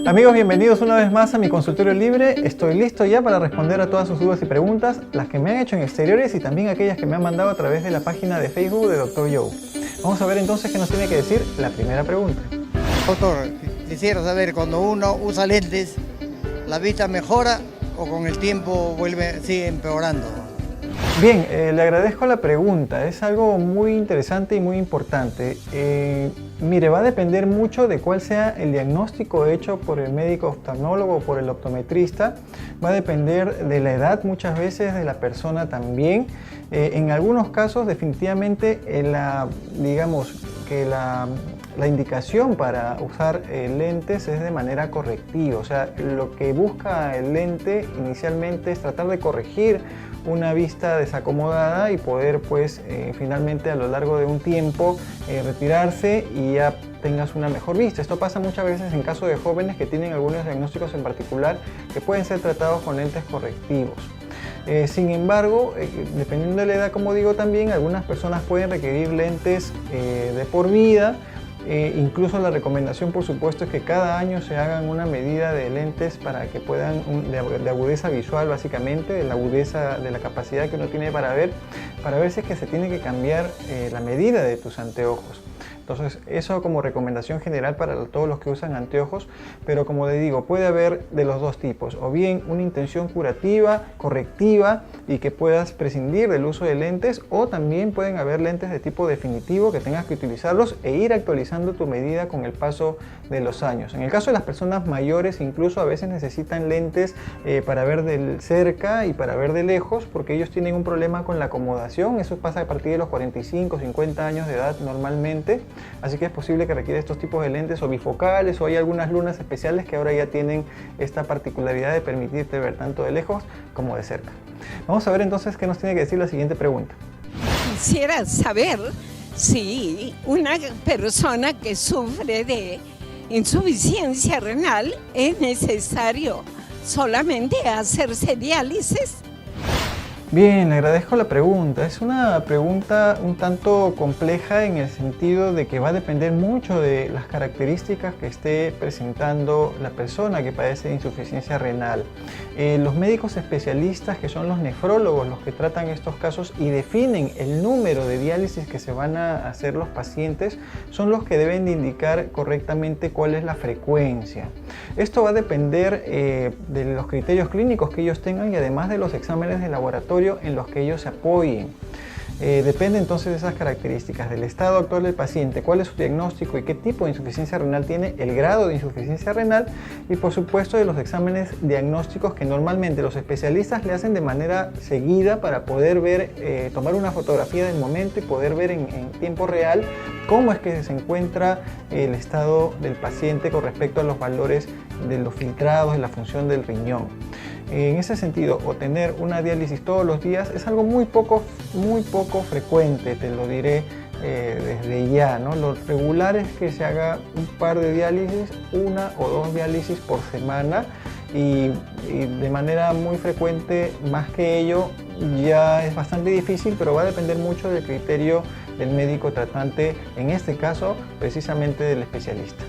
Amigos, bienvenidos una vez más a mi consultorio libre. Estoy listo ya para responder a todas sus dudas y preguntas, las que me han hecho en exteriores y también aquellas que me han mandado a través de la página de Facebook de Dr. Joe. Vamos a ver entonces qué nos tiene que decir la primera pregunta. Doctor, quisiera saber, cuando uno usa lentes, ¿la vista mejora o con el tiempo sigue empeorando? Bien, le agradezco la pregunta. Es algo muy interesante y muy importante. Mire, va a depender mucho de cuál sea el diagnóstico hecho por el médico oftalmólogo o por el optometrista. Va a depender de la edad, muchas veces de la persona también. En algunos casos, definitivamente, digamos que la indicación para usar lentes es de manera correctiva. O sea, lo que busca el lente inicialmente es tratar de corregir una vista desacomodada y poder pues finalmente a lo largo de un tiempo retirarse y ya tengas una mejor vista. Esto pasa muchas veces en caso de jóvenes que tienen algunos diagnósticos en particular que pueden ser tratados con lentes correctivos. Sin embargo, dependiendo de la edad, como digo también, algunas personas pueden requerir lentes de por vida. Incluso la recomendación, por supuesto, es que cada año se hagan una medida de lentes para que puedan, de agudeza visual básicamente, de la agudeza de la capacidad que uno tiene para ver si es que se tiene que cambiar la medida de tus anteojos. Entonces, eso como recomendación general para todos los que usan anteojos, pero como les digo, puede haber de los dos tipos, o bien una intención curativa, correctiva y que puedas prescindir del uso de lentes, o también pueden haber lentes de tipo definitivo que tengas que utilizarlos e ir actualizando tu medida con el paso de los años. En el caso de las personas mayores, incluso a veces necesitan lentes para ver de cerca y para ver de lejos, porque ellos tienen un problema con la acomodación. Eso pasa a partir de los 45, 50 años de edad normalmente. Así que es posible que requiera estos tipos de lentes o bifocales, o hay algunas lunas especiales que ahora ya tienen esta particularidad de permitirte ver tanto de lejos como de cerca. Vamos a ver entonces qué nos tiene que decir la siguiente pregunta. Quisiera saber si una persona que sufre de insuficiencia renal es necesario solamente hacerse diálisis. Bien, le agradezco la pregunta. Es una pregunta un tanto compleja en el sentido de que va a depender mucho de las características que esté presentando la persona que padece de insuficiencia renal. Los médicos especialistas, que son los nefrólogos, los que tratan estos casos y definen el número de diálisis que se van a hacer los pacientes, son los que deben de indicar correctamente cuál es la frecuencia. Esto va a depender de los criterios clínicos que ellos tengan y además de los exámenes de laboratorio en los que ellos se apoyen. Depende entonces de esas características, del estado actual del paciente, cuál es su diagnóstico y qué tipo de insuficiencia renal tiene, el grado de insuficiencia renal y por supuesto de los exámenes diagnósticos que normalmente los especialistas le hacen de manera seguida para poder ver, tomar una fotografía del momento y poder ver en tiempo real cómo es que se encuentra el estado del paciente con respecto a los valores de los filtrados, de la función del riñón. En ese sentido, o tener una diálisis todos los días es algo muy poco frecuente, te lo diré desde ya, ¿no? Lo regular es que se haga un par de diálisis, una o dos diálisis por semana y de manera muy frecuente, más que ello, ya es bastante difícil, pero va a depender mucho del criterio del médico tratante, en este caso precisamente del especialista.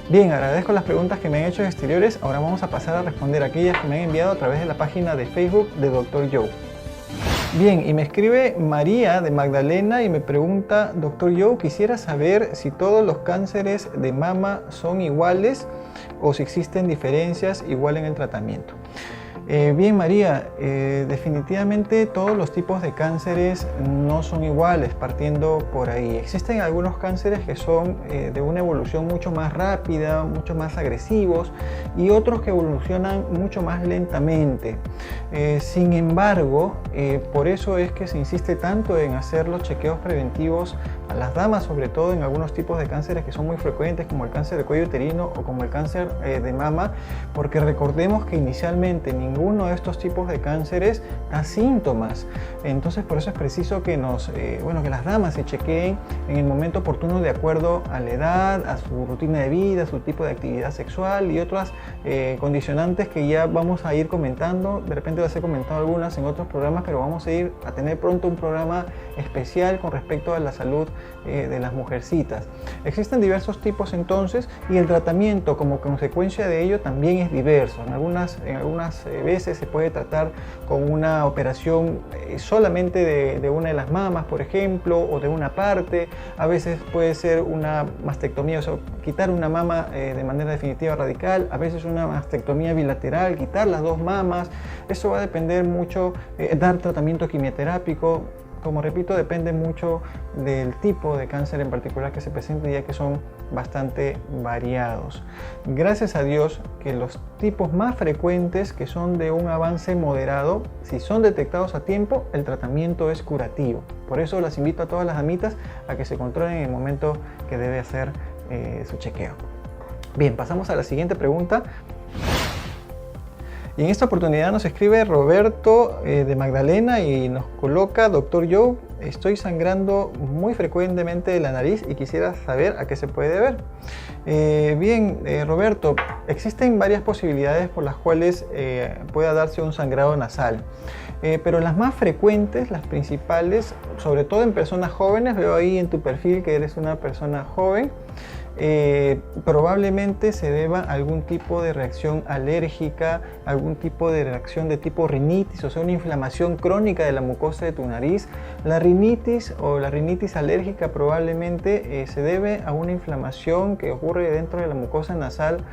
Bien, agradezco las preguntas que me han hecho en exteriores. Ahora vamos a pasar a responder aquellas que me han enviado a través de la página de Facebook de Dr. Joe. Bien, y me escribe María de Magdalena y me pregunta: Dr. Joe, quisiera saber si todos los cánceres de mama son iguales o si existen diferencias igual en el tratamiento. Bien, María, definitivamente todos los tipos de cánceres no son iguales, partiendo por ahí. Existen algunos cánceres que son de una evolución mucho más rápida, mucho más agresivos, y otros que evolucionan mucho más lentamente. Sin embargo, por eso es que se insiste tanto en hacer los chequeos preventivos a las damas, sobre todo en algunos tipos de cánceres que son muy frecuentes, como el cáncer de cuello uterino o como el cáncer de mama, porque recordemos que inicialmente ninguno de estos tipos de cánceres da síntomas. Entonces, por eso es preciso que que las damas se chequeen en el momento oportuno de acuerdo a la edad, a su rutina de vida, a su tipo de actividad sexual y otras condicionantes que ya vamos a ir comentando. De repente las he comentado algunas en otros programas, pero vamos a tener pronto un programa especial con respecto a la salud de las mujercitas. Existen diversos tipos entonces, y el tratamiento como consecuencia de ello también es diverso. En algunas veces se puede tratar con una operación solamente de una de las mamas, por ejemplo, o de una parte. A veces puede ser una mastectomía, o sea, quitar una mama de manera definitiva radical. A veces una mastectomía bilateral, quitar las dos mamas. Eso va a depender mucho, dar tratamiento quimioterápico. Como repito, depende mucho del tipo de cáncer en particular que se presente, ya que son bastante variados. Gracias a Dios que los tipos más frecuentes, que son de un avance moderado, si son detectados a tiempo, el tratamiento es curativo. Por eso las invito a todas las damitas a que se controlen en el momento que debe hacer su chequeo. Bien, pasamos a la siguiente pregunta. Y en esta oportunidad nos escribe Roberto de Magdalena y nos coloca: Dr. Joe, estoy sangrando muy frecuentemente de la nariz y quisiera saber a qué se puede deber. Bien, Roberto, existen varias posibilidades por las cuales pueda darse un sangrado nasal. Pero las más frecuentes, las principales, sobre todo en personas jóvenes, veo ahí en tu perfil que eres una persona joven, probablemente se deba a algún tipo de reacción alérgica, algún tipo de reacción de tipo rinitis, o sea, una inflamación crónica de la mucosa de tu nariz. La rinitis o la rinitis alérgica probablemente se debe a una inflamación que ocurre dentro de la mucosa nasal,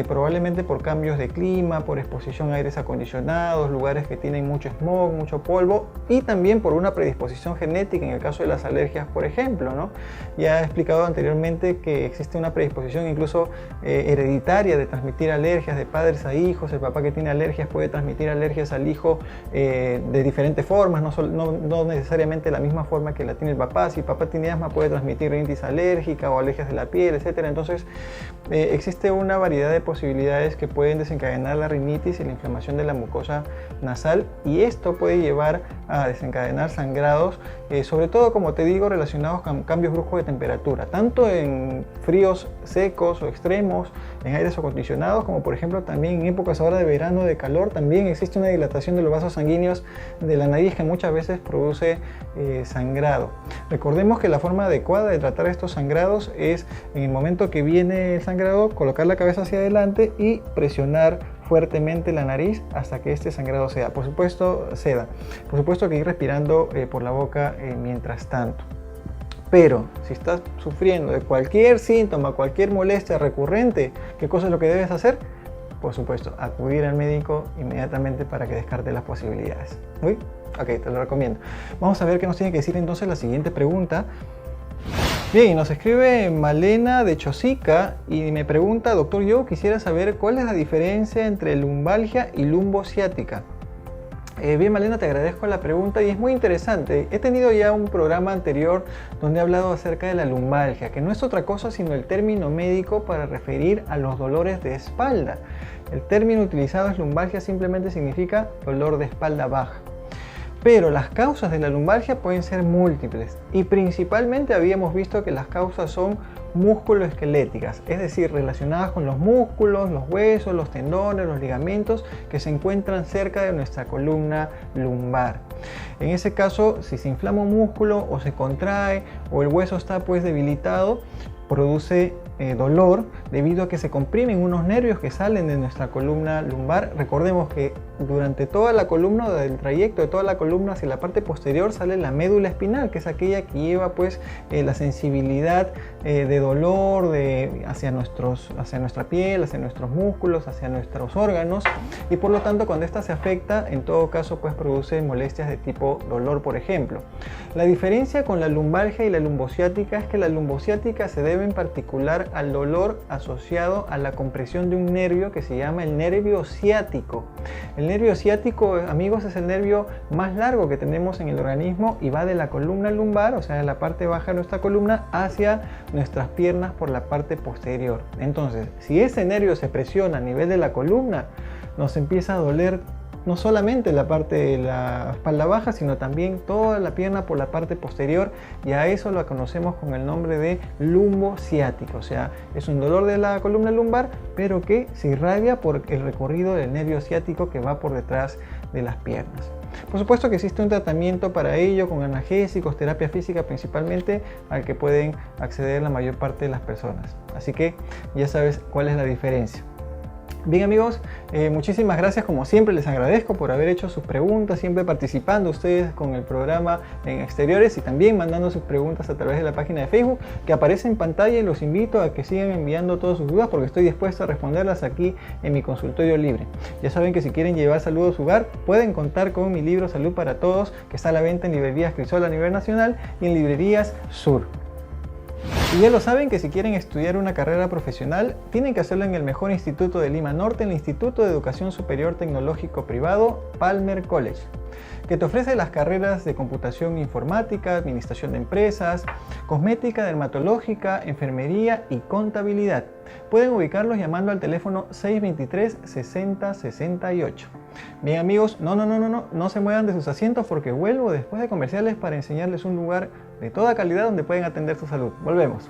probablemente por cambios de clima, por exposición a aires acondicionados, lugares que tienen mucho smog, mucho polvo, y también por una predisposición genética en el caso de las alergias, por ejemplo, ¿no? Ya he explicado anteriormente que existe una predisposición incluso hereditaria de transmitir alergias de padres a hijos. El papá que tiene alergias puede transmitir alergias al hijo de diferentes formas, no necesariamente la misma forma que la tiene el papá. Si el papá tiene asma, puede transmitir rinitis alérgica o alergias de la piel, etc. Entonces existe una variedad de posibilidades que pueden desencadenar la rinitis y la inflamación de la mucosa nasal, y esto puede llevar a desencadenar sangrados, sobre todo, como te digo, relacionados con cambios bruscos de temperatura, tanto en fríos secos o extremos, en aires acondicionados, como por ejemplo también en épocas ahora de verano, de calor. También existe una dilatación de los vasos sanguíneos de la nariz que muchas veces produce sangrado. Recordemos que la forma adecuada de tratar estos sangrados es, en el momento que viene el sangrado, colocar la cabeza hacia adelante y presionar fuertemente la nariz hasta que este sangrado ceda. Por supuesto que ir respirando por la boca mientras tanto. Pero si estás sufriendo de cualquier síntoma, cualquier molestia recurrente, ¿qué cosa es lo que debes hacer? Por supuesto, acudir al médico inmediatamente para que descarte las posibilidades. ¿Muy? Ok, te lo recomiendo. Vamos a ver qué nos tiene que decir entonces la siguiente pregunta. Bien, nos escribe Malena de Chosica y me pregunta: Doctor, yo quisiera saber cuál es la diferencia entre lumbalgia y lumbociática. Bien, Malena, te agradezco la pregunta y es muy interesante. He tenido ya un programa anterior donde he hablado acerca de la lumbalgia, que no es otra cosa sino el término médico para referir a los dolores de espalda. El término utilizado es lumbalgia, simplemente significa dolor de espalda baja. Pero las causas de la lumbalgia pueden ser múltiples y principalmente habíamos visto que las causas son musculoesqueléticas, es decir, relacionadas con los músculos, los huesos, los tendones, los ligamentos que se encuentran cerca de nuestra columna lumbar. En ese caso, si se inflama un músculo o se contrae o el hueso está pues debilitado, produce dolor debido a que se comprimen unos nervios que salen de nuestra columna lumbar. Recordemos que durante toda la columna, del trayecto de toda la columna hacia la parte posterior, sale la médula espinal, que es aquella que lleva pues la sensibilidad de dolor hacia nuestra piel, hacia nuestros músculos, hacia nuestros órganos, y por lo tanto cuando esta se afecta, en todo caso pues produce molestias de tipo dolor, por ejemplo. La diferencia con la lumbalgia y la lumbociática es que la lumbociática se debe en particular al dolor asociado a la compresión de un nervio que se llama el nervio ciático. El nervio ciático, amigos, es el nervio más largo que tenemos en el organismo y va de la columna lumbar, o sea, de la parte baja de nuestra columna, hacia nuestras piernas por la parte posterior. Entonces, si ese nervio se presiona a nivel de la columna, nos empieza a doler no solamente la parte de la espalda baja, sino también toda la pierna por la parte posterior, y a eso lo conocemos con el nombre de lumbociático. O sea, es un dolor de la columna lumbar, pero que se irradia por el recorrido del nervio ciático que va por detrás de las piernas. Por supuesto que existe un tratamiento para ello con analgésicos, terapia física principalmente, al que pueden acceder la mayor parte de las personas. Así que ya sabes cuál es la diferencia. Bien amigos, muchísimas gracias, como siempre les agradezco por haber hecho sus preguntas, siempre participando ustedes con el programa en exteriores y también mandando sus preguntas a través de la página de Facebook que aparece en pantalla, y los invito a que sigan enviando todas sus dudas porque estoy dispuesto a responderlas aquí en mi consultorio libre. Ya saben que si quieren llevar salud a su hogar pueden contar con mi libro Salud para Todos, que está a la venta en librerías Crisol a nivel nacional y en librerías Sur. Y ya lo saben que si quieren estudiar una carrera profesional, tienen que hacerlo en el mejor instituto de Lima Norte, el Instituto de Educación Superior Tecnológico Privado, Palmer College, que te ofrece las carreras de computación informática, administración de empresas, cosmética dermatológica, enfermería y contabilidad. Pueden ubicarlos llamando al teléfono 623-6068. Bien amigos, no se muevan de sus asientos porque vuelvo después de comerciales para enseñarles un lugar de toda calidad donde pueden atender su salud. Volvemos.